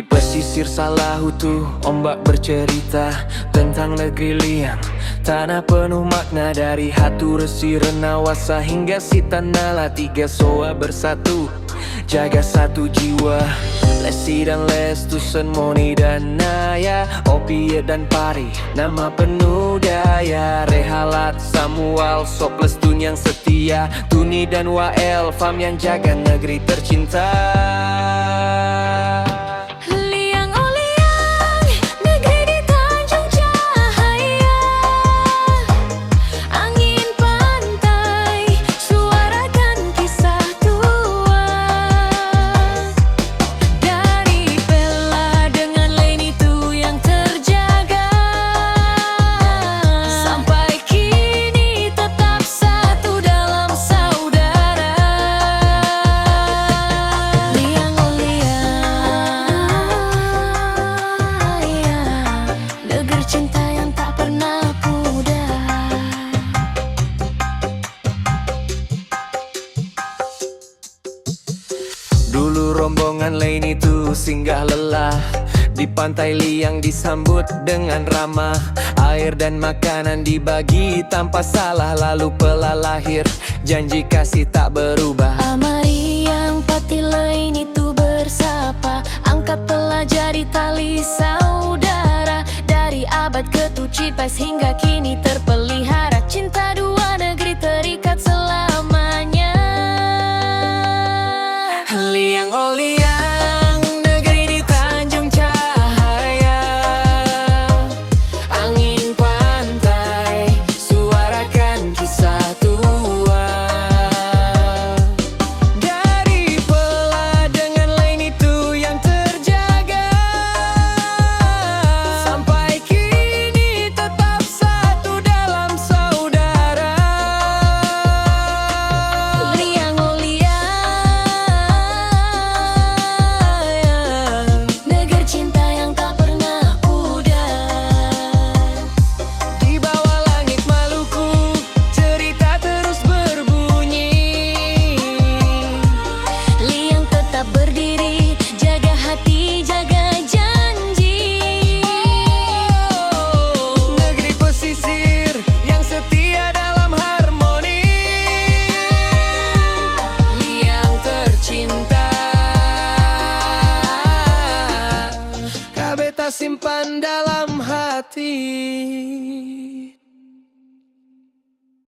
Pesisir Salahutu, ombak bercerita tentang negeri liang, tanah penuh makna dari Hatu Resi Renawasa hingga Sitanala. Tiga soa bersatu, jaga satu jiwa. Lesi dan Lestusen, Moni dan Naya, Opiet dan Pari, nama penuh daya. Rehalat, Samuel, Soplestun yang setia, Tuni dan Wael, Fam yang jaga negeri tercinta. Dulu rombongan lain itu singgah lelah di pantai liang, disambut dengan ramah. Air dan makanan dibagi tanpa salah, lalu Pela lahir, janji kasih tak berubah. Amari yang pati lain itu bersapa, angkat Pela jadi tali saudara. Dari abad ke-7 hingga kini terpelihara, cinta dua negeri terikat selamanya. Liang oh liang, negeri di Tanjung Cahaya. Angin pantai, suarakan kisah tua. Dari Pela dengan lain itu yang terjaga, sampai kini tetap satu dalam saudara. Liang oh liang, negeri cinta yang tak pernah pudar. Di bawah langit Maluku, cerita terus berbunyi. Liang tetap berdiri, jaga hati, jaga janji. Negeri pesisir yang setia dalam harmoni. Liang tercinta, kabeta simpan dalam hati.